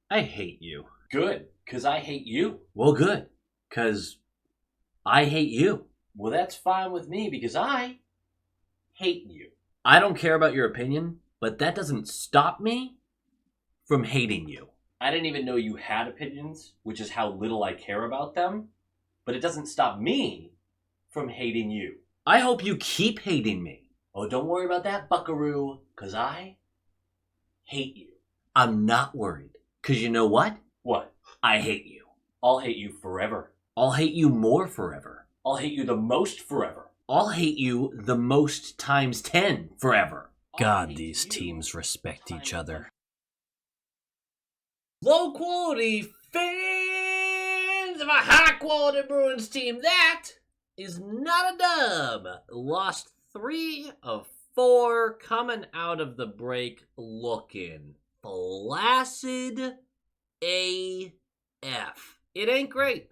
I hate you. Good, because I hate you. Well, good, because I hate you. Well, that's fine with me because I hate you. I don't care about your opinion, but that doesn't stop me from hating you. I didn't even know you had opinions, which is how little I care about them, but it doesn't stop me from hating you. I hope you keep hating me. Oh, don't worry about that, buckaroo, because I hate you. I'm not worried, because you know what? What? I hate you. I'll hate you forever. I'll hate you more forever. I'll hate you the most forever. I'll hate you the most times 10 forever. God, these teams respect each other. Low quality fans of a high quality Bruins team. That is not a dub. Lost 3 of 4 coming out of the break looking flaccid AF. It ain't great.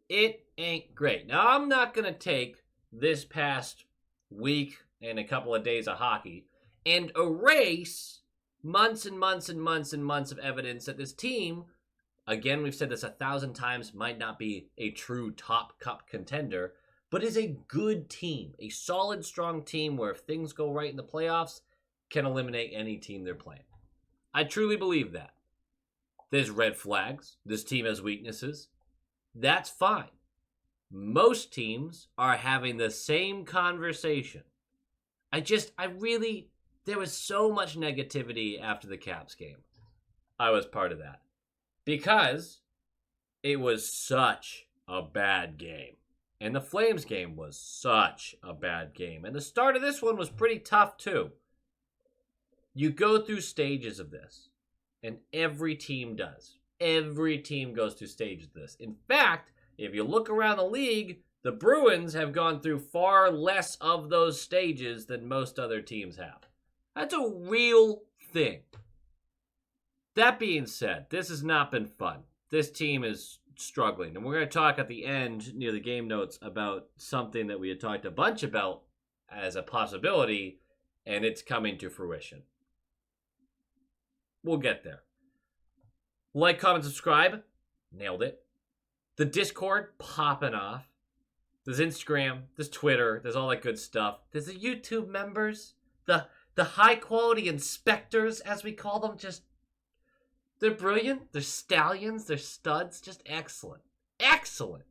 It ain't great. Now, I'm not going to take this past week and a couple of days of hockey and erase months and months and months and months of evidence that this team, again, we've said this 1,000 times, might not be a true top cup contender, but is a good team, a solid, strong team where if things go right in the playoffs, can eliminate any team they're playing. I truly believe that. There's red flags. This team has weaknesses. That's fine. Most teams are having the same conversation. There was so much negativity after the Caps game. I was part of that. Because it was such a bad game. And the Flames game was such a bad game. And the start of this one was pretty tough too. You go through stages of this. And every team does. Every team goes through stages of this. In fact, if you look around the league, the Bruins have gone through far less of those stages than most other teams have. That's a real thing. That being said, this has not been fun. This team is struggling. And we're going to talk at the end, near the game notes, about something that we had talked a bunch about as a possibility, and it's coming to fruition. We'll get there. Like, comment, subscribe. Nailed it. The Discord popping off. There's Instagram. There's Twitter. There's all that good stuff. There's the YouTube members. The high-quality inspectors, as we call them. They're brilliant. They're stallions. They're studs. Just excellent. Excellent.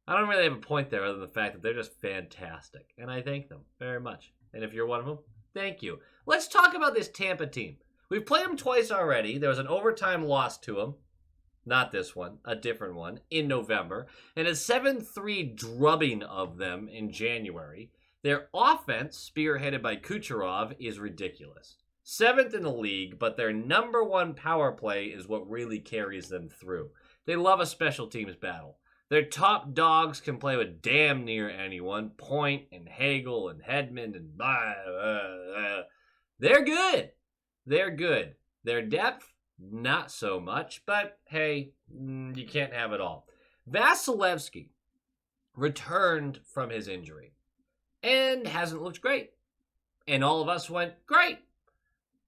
I don't really have a point there other than the fact that they're just fantastic. And I thank them very much. And if you're one of them, thank you. Let's talk about this Tampa team. We've played them twice already. There was an overtime loss to them. Not this one, a different one, in November. And a 7-3 drubbing of them in January. Their offense, spearheaded by Kucherov, is ridiculous. 7th in the league, but their number 1 power play is what really carries them through. They love a special teams battle. Their top dogs can play with damn near anyone. Point and Hagel and Hedman and blah, blah, blah. They're good. They're good. Their depth, not so much, but hey, you can't have it all. Vasilevsky returned from his injury and hasn't looked great. And all of us went, great.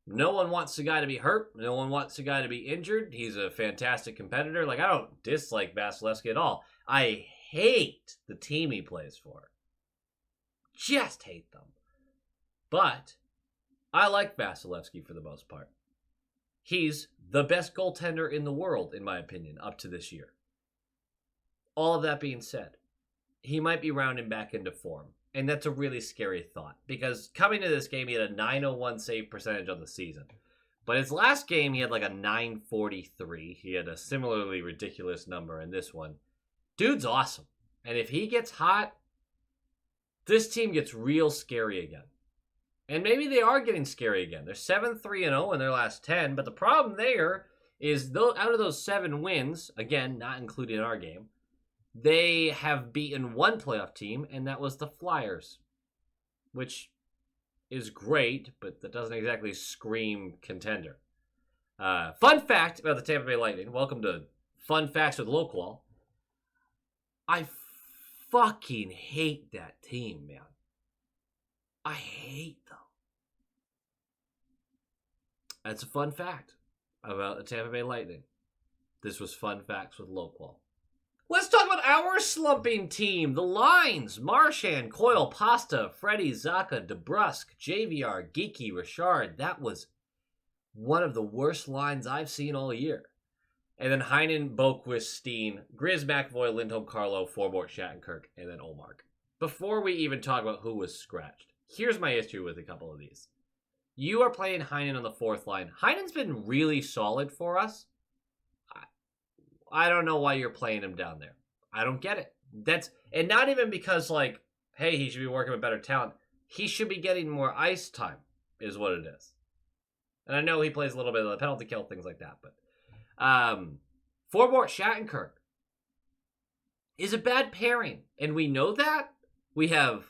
No one wants the guy to be hurt. No one wants the guy to be injured. He's a fantastic competitor. I don't dislike Vasilevsky at all. I hate the team he plays for. Just hate them. But I like Vasilevsky for the most part. He's the best goaltender in the world, in my opinion, up to this year. All of that being said, he might be rounding back into form. And that's a really scary thought. Because coming to this game, he had a .901 save percentage on the season. But his last game, he had like a .943. He had a similarly ridiculous number in this one. Dude's awesome. And if he gets hot, this team gets real scary again. And maybe they are getting scary again. They're 7-3-0 in their last 10. But the problem there is out of those 7 wins, again, not including our game, they have beaten one playoff team, and that was the Flyers, which is great, but that doesn't exactly scream contender. Fun fact about the Tampa Bay Lightning. Welcome to Fun Facts with Loqual. I fucking hate that team, man. I hate them. That's a fun fact. about the Tampa Bay Lightning. This was Fun Facts with Loqual. Let's talk about our slumping team. The lines: Marchand, Coyle, Pasta, Freddie, Zaka, DeBrusque, JVR, Geeky, Richard. That was one of the worst lines I've seen all year. And then Heinen, Boquist, Steen, Grizz, McAvoy, Lindholm, Carlo, Forbort, Shattenkirk, and then Olmark. Before we even talk about who was scratched, here's my issue with a couple of these. You are playing Heinen on the fourth line. Heinen's been really solid for us. I don't know why you're playing him down there. I don't get it. And not even because, like, hey, he should be working with better talent. He should be getting more ice time, is what it is. And I know he plays a little bit of the penalty kill, things like that. But Forbort Shattenkirk is a bad pairing. And we know that. We have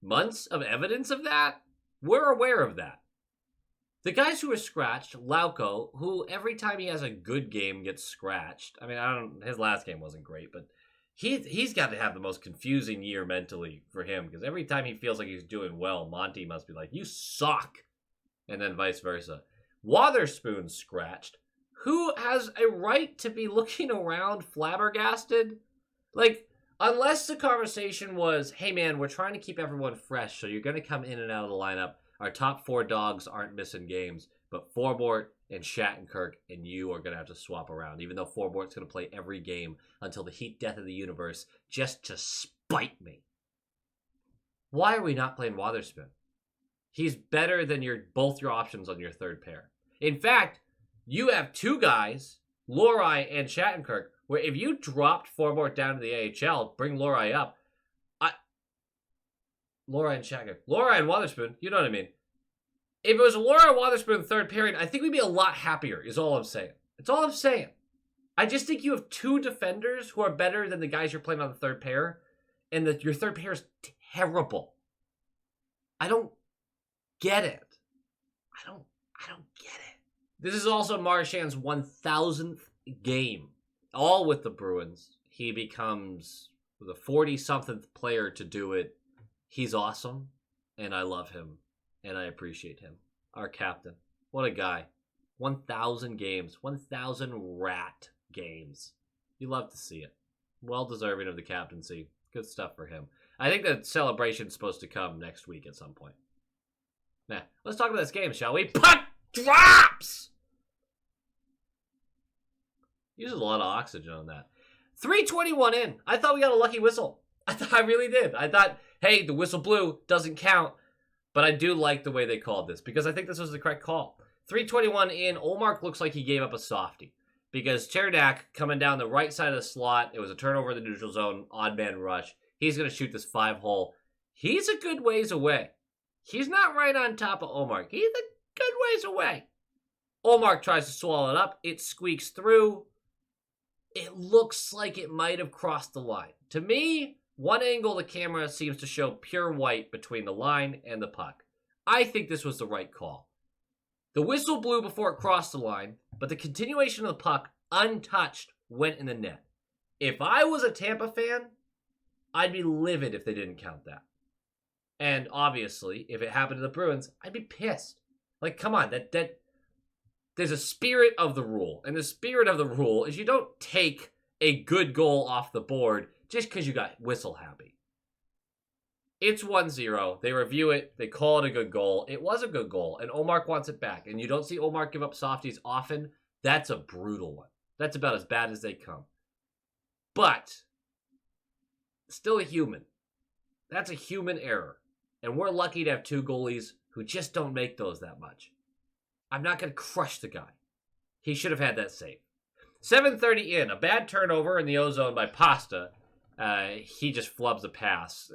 months of evidence of that. We're aware of that. The guys who are scratched, Lauko, who every time he has a good game gets scratched. I mean, his last game wasn't great, but he's got to have the most confusing year mentally for him, because every time he feels like he's doing well, Monty must be like, you suck. And then vice versa. Wotherspoon scratched. Who has a right to be looking around flabbergasted? Like, unless the conversation was, hey man, we're trying to keep everyone fresh, so you're going to come in and out of the lineup. Our top 4 dogs aren't missing games, but Forbort and Shattenkirk and you are going to have to swap around, even though Forbort's going to play every game until the heat death of the universe just to spite me. Why are we not playing Wotherspoon? He's better than both your options on your third pair. In fact, you have 2 guys, Lohrei and Shattenkirk, where if you dropped Forbort down to the AHL, bring Lohrei up, Lohrei and Shattenkirk. Lohrei and Wotherspoon, you know what I mean. If it was a Lohrei and Wotherspoon third pairing, I think we'd be a lot happier, is all I'm saying. It's all I'm saying. I just think you have 2 defenders who are better than the guys you're playing on the third pair, and that your third pair is terrible. I don't get it. I don't get it. This is also Marchand's 1,000th game, all with the Bruins. He becomes the 40-something player to do it. He's awesome, and I love him, and I appreciate him. Our captain. What a guy. 1,000 games. 1,000 rat games. You love to see it. Well deserving of the captaincy. Good stuff for him. I think the celebration's supposed to come next week at some point. Nah, let's talk about this game, shall we? Puck drops! Uses a lot of oxygen on that. 3:21 in. I thought we got a lucky whistle. I really did. I thought, hey, the whistle blew, doesn't count. But I do like the way they called this, because I think this was the correct call. 3:21 in, Olmark looks like he gave up a softie. Because Chernak coming down the right side of the slot, it was a turnover in the neutral zone, odd man rush. He's going to shoot this 5-hole. He's a good ways away. He's not right on top of Olmark. He's a good ways away. Olmark tries to swallow it up. It squeaks through. It looks like it might have crossed the line. To me, one angle of the camera seems to show pure white between the line and the puck. I think this was the right call. The whistle blew before it crossed the line, but the continuation of the puck, untouched, went in the net. If I was a Tampa fan, I'd be livid if they didn't count that. And obviously, if it happened to the Bruins, I'd be pissed. Like, come on, that there's a spirit of the rule. And the spirit of the rule is you don't take a good goal off the board just because you got whistle happy. It's 1-0. They review it. They call it a good goal. It was a good goal, and Olmark wants it back. And you don't see Olmark give up softies often. That's a brutal one. That's about as bad as they come. But still a human. That's a human error. And we're lucky to have 2 goalies who just don't make those that much. I'm not going to crush the guy. He should have had that save. 7:30 in. A bad turnover in the O-zone by Pasta. He just flubs a pass.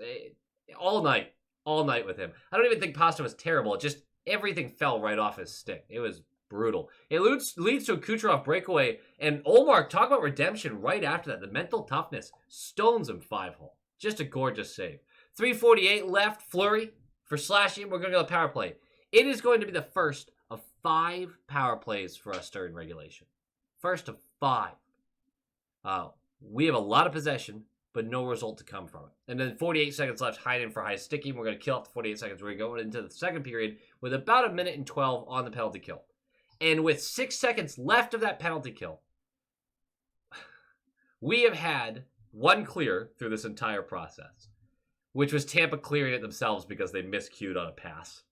All night with him. I don't even think Pasta was terrible. It just, everything fell right off his stick. It was brutal. It leads to a Kucherov breakaway, and Olmark, talk about redemption right after that. The mental toughness stones him 5-hole. Just a gorgeous save. 3:48 left. Fleury for slashing. We're going to go to the power play. It is going to be the first of 5 power plays for us during regulation. First of 5. We have a lot of possession, but no result to come from it. And then 48 seconds left, Heinen for high sticking. We're going to kill off the 48 seconds. We're going into the second period with about 1:12 on the penalty kill. And with 6 seconds left of that penalty kill, we have had one clear through this entire process, which was Tampa clearing it themselves because they miscued on a pass.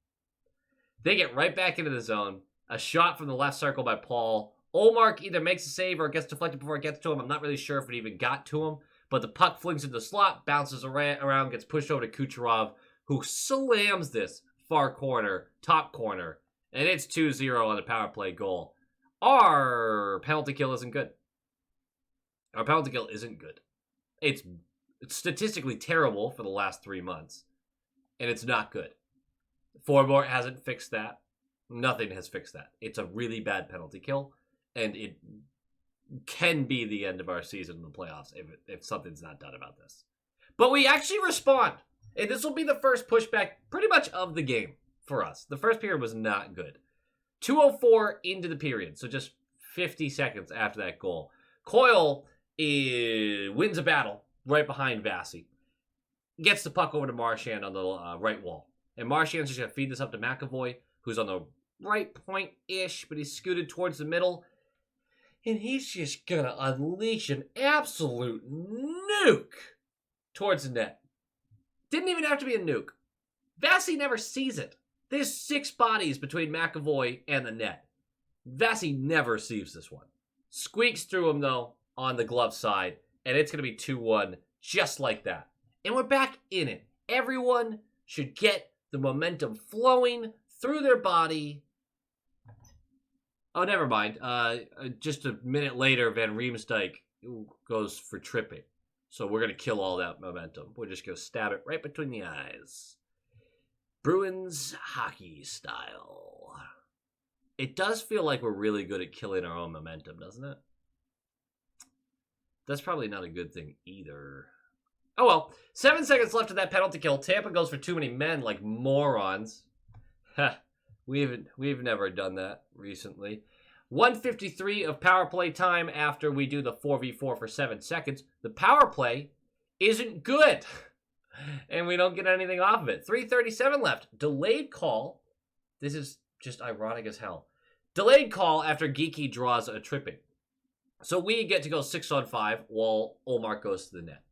They get right back into the zone. A shot from the left circle by Paul. Olmark either makes a save or gets deflected before it gets to him. I'm not really sure if it even got to him. But the puck flings into the slot, bounces around, gets pushed over to Kucherov, who slams this far corner, top corner. And it's 2-0 on the power play goal. Our penalty kill isn't good. Our penalty kill isn't good. It's statistically terrible for the last 3 months. And it's not good. Forbort hasn't fixed that. Nothing has fixed that. It's a really bad penalty kill. And it can be the end of our season in the playoffs if something's not done about this. But we actually respond. And this will be the first pushback pretty much of the game for us. The first period was not good. 2:04 into the period. So just 50 seconds after that goal. Coyle wins a battle right behind Vasi. Gets the puck over to Marchand on the right wall. And Marchand's just going to feed this up to McAvoy, who's on the right point-ish, but he's scooted towards the middle. And he's just going to unleash an absolute nuke towards the net. Didn't even have to be a nuke. Vasi never sees it. There's 6 bodies between McAvoy and the net. Vasi never sees this one. Squeaks through him, though, on the glove side. And it's going to be 2-1, just like that. And we're back in it. Everyone should get the momentum flowing through their body. Oh, never mind. Just a minute later, Van Riemsdyk goes for tripping. So we're going to kill all that momentum. We're just going to stab it right between the eyes. Bruins hockey style. It does feel like we're really good at killing our own momentum, doesn't it? That's probably not a good thing either. Oh well, 7 seconds left of that penalty kill. Tampa goes for too many men like morons. Ha, we've never done that recently. 1:53 of power play time after we do the 4v4 for 7 seconds. The power play isn't good. And we don't get anything off of it. 3:37 left. Delayed call. This is just ironic as hell. Delayed call after Geeky draws a tripping. So we get to go 6-on-5 while Olmark goes to the net.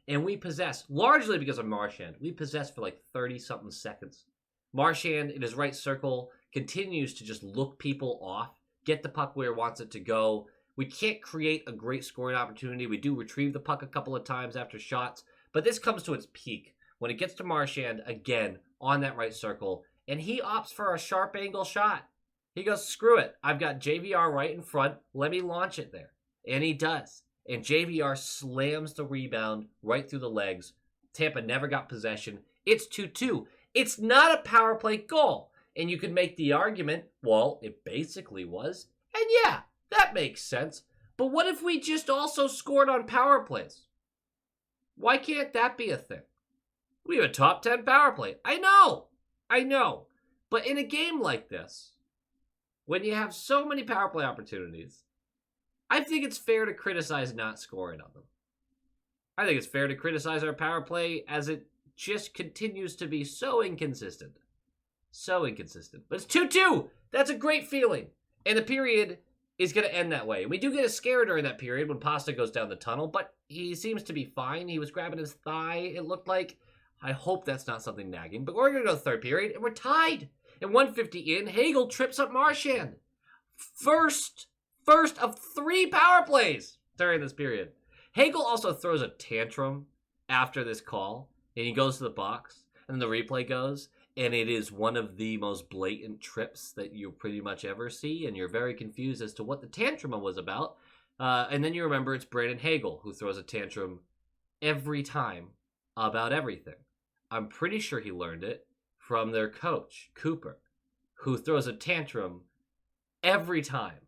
And we possess, largely because of Marchand, we possess for like 30-something seconds. Marchand, in his right circle, continues to just look people off, get the puck where he wants it to go. We can't create a great scoring opportunity. We do retrieve the puck a couple of times after shots, but this comes to its peak when it gets to Marchand again on that right circle, and he opts for a sharp angle shot. He goes, screw it. I've got JVR right in front. Let me launch it there. And he does. And JVR slams the rebound right through the legs. Tampa never got possession. It's 2-2. It's not a power play goal. And you could make the argument, well, it basically was. And yeah, that makes sense. But what if we just also scored on power plays? Why can't that be a thing? We have a top 10 power play. I know. But in a game like this, when you have so many power play opportunities, I think it's fair to criticize not scoring on them. I think it's fair to criticize our power play as it just continues to be so inconsistent. So inconsistent. But it's 2-2. That's a great feeling. And the period is going to end that way. We do get a scare during that period when Pasta goes down the tunnel, but he seems to be fine. He was grabbing his thigh, it looked like. I hope that's not something nagging. But we're going to go third period, and we're tied. And 150 in, Hagel trips up Marchand. First of 3 power plays during this period. Hagel also throws a tantrum after this call, and he goes to the box, and the replay goes, and it is one of the most blatant trips that you pretty much ever see, and you're very confused as to what the tantrum was about. And then you remember it's Brandon Hagel who throws a tantrum every time about everything. I'm pretty sure he learned it from their coach, Cooper, who throws a tantrum every time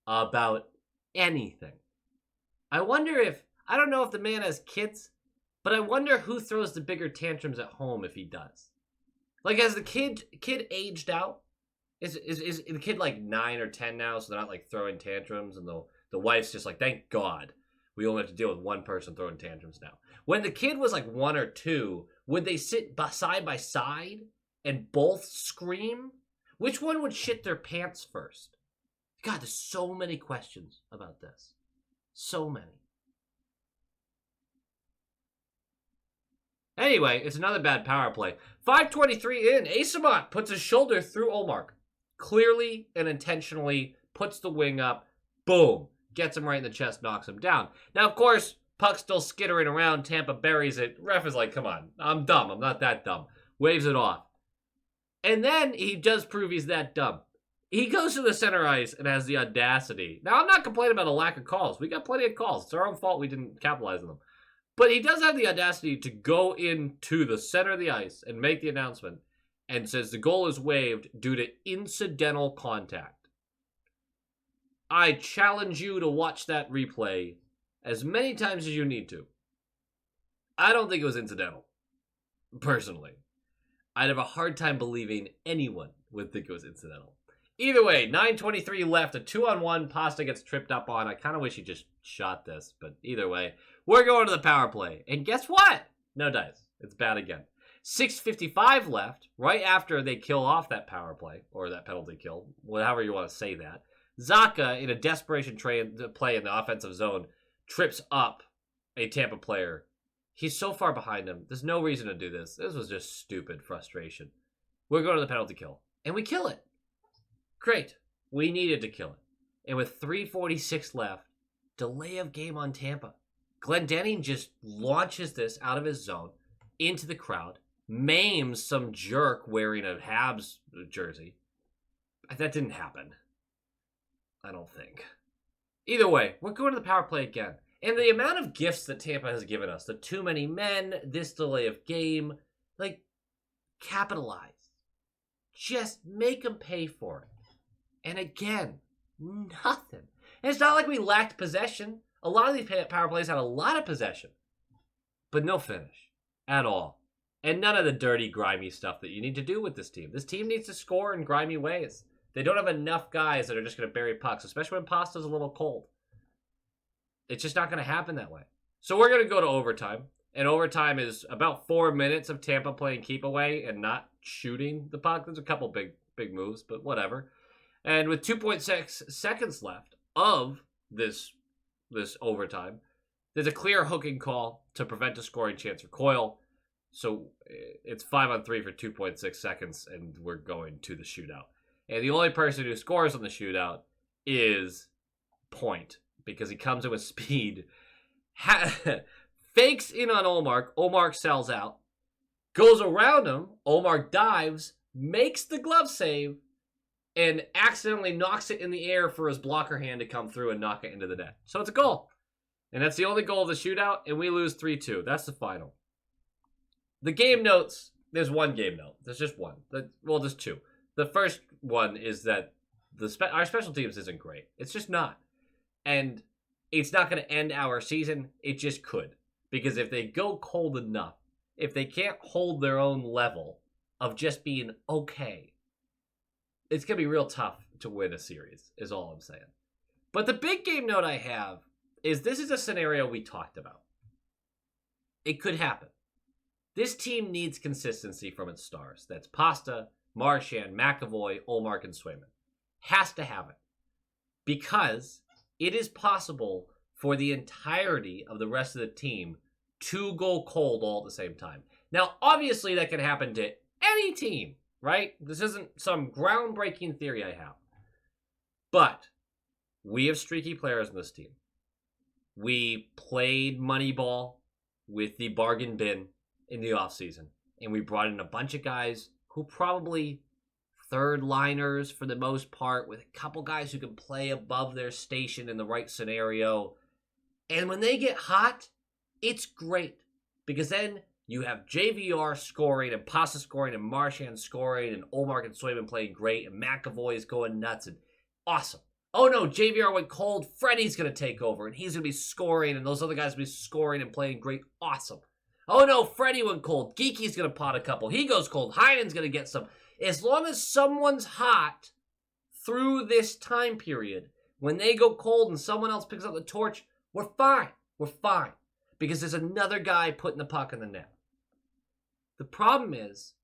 about anything. I don't know if the man has kids, but I wonder who throws the bigger tantrums at home if he does. Like, has the kid aged out? Is the kid like 9 or 10 now, so they're not like throwing tantrums, and the wife's just like, thank God we only have to deal with one person throwing tantrums now. When the kid was like 1 or 2, would they sit side by side and both scream? Which one would shit their pants first? God, there's so many questions about this. So many. Anyway, it's another bad power play. 5:23 in, Asamont puts his shoulder through Olmark. Clearly and intentionally puts the wing up. Boom. Gets him right in the chest, knocks him down. Now, of course, puck's still skittering around. Tampa buries it. Ref is like, come on. I'm dumb. I'm not that dumb. Waves it off. And then he does prove he's that dumb. He goes to the center ice and has the audacity. Now, I'm not complaining about a lack of calls. We got plenty of calls. It's our own fault we didn't capitalize on them. But he does have the audacity to go into the center of the ice and make the announcement and says the goal is waived due to incidental contact. I challenge you to watch that replay as many times as you need to. I don't think it was incidental, personally. I'd have a hard time believing anyone would think it was incidental. Either way, 9:23 left, a 2-on-1. Pasta gets tripped up on. I kind of wish he just shot this, but either way, we're going to the power play. And guess what? No dice. It's bad again. 6:55 left, right after they kill off that power play, or that penalty kill, however you want to say that. Zacha, in a desperation play in the offensive zone, trips up a Tampa player. He's so far behind him. There's no reason to do this. This was just stupid frustration. We're going to the penalty kill, and we kill it. Great. We needed to kill it. And with 3:46 left, delay of game on Tampa. Glendening just launches this out of his zone into the crowd, maims some jerk wearing a Habs jersey. That didn't happen. I don't think. Either way, we're going to the power play again. And the amount of gifts that Tampa has given us, the too many men, this delay of game, like, capitalize. Just make them pay for it. And again, nothing. And it's not like we lacked possession. A lot of these power plays had a lot of possession, but no finish at all. And none of the dirty, grimy stuff that you need to do with this team. This team needs to score in grimy ways. They don't have enough guys that are just going to bury pucks, especially when Pasta's a little cold. It's just not going to happen that way. So we're going to go to overtime. And overtime is about 4 minutes of Tampa playing keep away and not shooting the puck. There's a couple big moves, but whatever. And with 2.6 seconds left of this overtime, there's a clear hooking call to prevent a scoring chance for Coyle. So it's 5-on-3 for 2.6 seconds, and we're going to the shootout. And the only person who scores on the shootout is Point, because he comes in with speed, fakes in on Olmark. Olmark sells out, goes around him. Olmark dives, makes the glove save, and accidentally knocks it in the air for his blocker hand to come through and knock it into the net. So it's a goal. And that's the only goal of the shootout, and we lose 3-2. That's the final. The game notes, there's one game note. There's just one. Well, there's two. The first one is that our special teams isn't great. It's just not. And it's not going to end our season. It just could. Because if they go cold enough, if they can't hold their own level of just being okay, it's going to be real tough to win a series, is all I'm saying. But the big game note I have is this is a scenario we talked about. It could happen. This team needs consistency from its stars. That's Pasta, Marchand, McAvoy, Olmark, and Swayman. Has to have it. Because it is possible for the entirety of the rest of the team to go cold all at the same time. Now, obviously, that can happen to any team, right? This isn't some groundbreaking theory I have. But we have streaky players in this team. We played Moneyball with the bargain bin in the offseason. And we brought in a bunch of guys who probably third liners for the most part, with a couple guys who can play above their station in the right scenario. And when they get hot, it's great. Because then you have JVR scoring and Pasta scoring and Marchand scoring and Olmark and Swayman playing great and McAvoy is going nuts and awesome. Oh no, JVR went cold. Freddie's going to take over and he's going to be scoring and those other guys will be scoring and playing great. Awesome. Oh no, Freddie went cold. Geeky's going to pot a couple. He goes cold. Heinen's going to get some. As long as someone's hot through this time period, when they go cold and someone else picks up the torch, we're fine. We're fine. Because there's another guy putting the puck in the net. The problem is,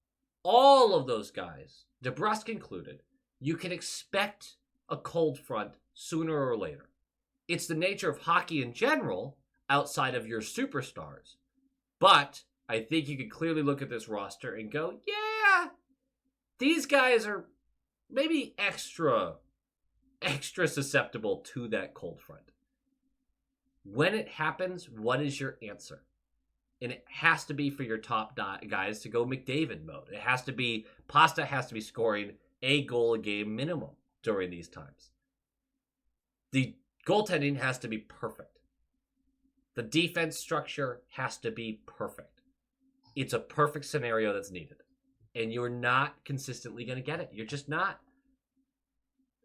all of those guys, DeBrusk included, you can expect a cold front sooner or later. It's the nature of hockey in general, outside of your superstars. But I think you could clearly look at this roster and go, yeah, these guys are maybe extra susceptible to that cold front. When it happens, what is your answer? And it has to be for your top guys to go McDavid mode. It has to be, Pasta has to be scoring a goal a game minimum during these times. The goaltending has to be perfect. The defense structure has to be perfect. It's a perfect scenario that's needed. And you're not consistently going to get it. You're just not.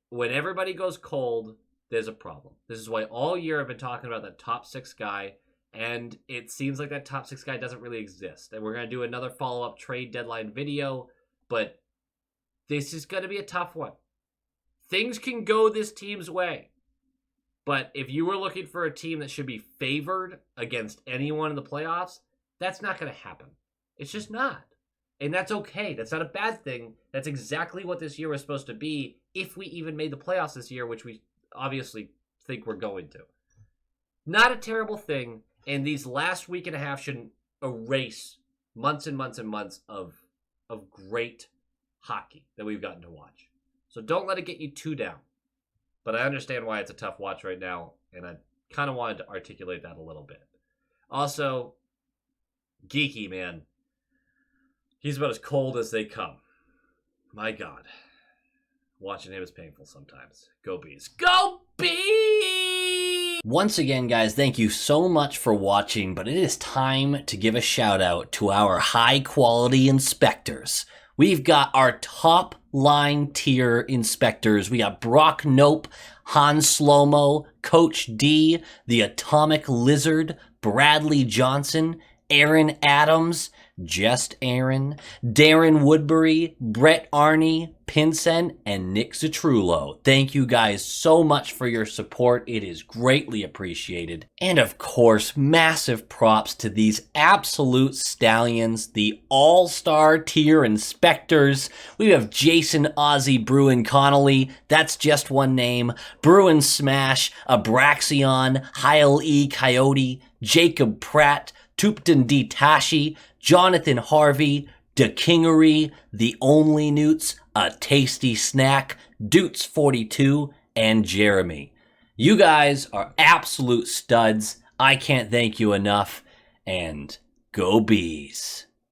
When everybody goes cold, there's a problem. This is why all year I've been talking about that top 6 guy, and it seems like that top 6 guy doesn't really exist. And we're going to do another follow-up trade deadline video, but this is going to be a tough one. Things can go this team's way. But if you were looking for a team that should be favored against anyone in the playoffs, that's not going to happen. It's just not. And that's okay. That's not a bad thing. That's exactly what this year was supposed to be, if we even made the playoffs this year, which we obviously think we're going to. Not a terrible thing, and these last week and a half shouldn't erase months and months and months of great hockey that we've gotten to watch. So don't let it get you too down. But I understand why it's a tough watch right now, and I kind of wanted to articulate that a little bit. Also, Geeky, man. He's about as cold as they come. My God. Watching him is painful sometimes. Go Bees. Go Bees! Once again, guys, thank you so much for watching, but it is time to give a shout out to our high quality inspectors. We've got our top line tier inspectors. We got Brock Nope, Han Slomo, Coach D, the Atomic Lizard, Bradley Johnson, Aaron Adams, Just Aaron, Darren Woodbury, Brett Arney, Pinsen, and Nick Citrullo. Thank you guys so much for your support. It is greatly appreciated. And of course, massive props to these absolute stallions, the all-star tier inspectors. We have Jason Ozzy Bruin Connolly, that's just one name, Bruin Smash, Abraxion, Heil E. Coyote, Jacob Pratt, Tupton D. Tashi, Jonathan Harvey, De Kingery, The Only Newts, A Tasty Snack, Doots42, and Jeremy. You guys are absolute studs. I can't thank you enough, and go Bees.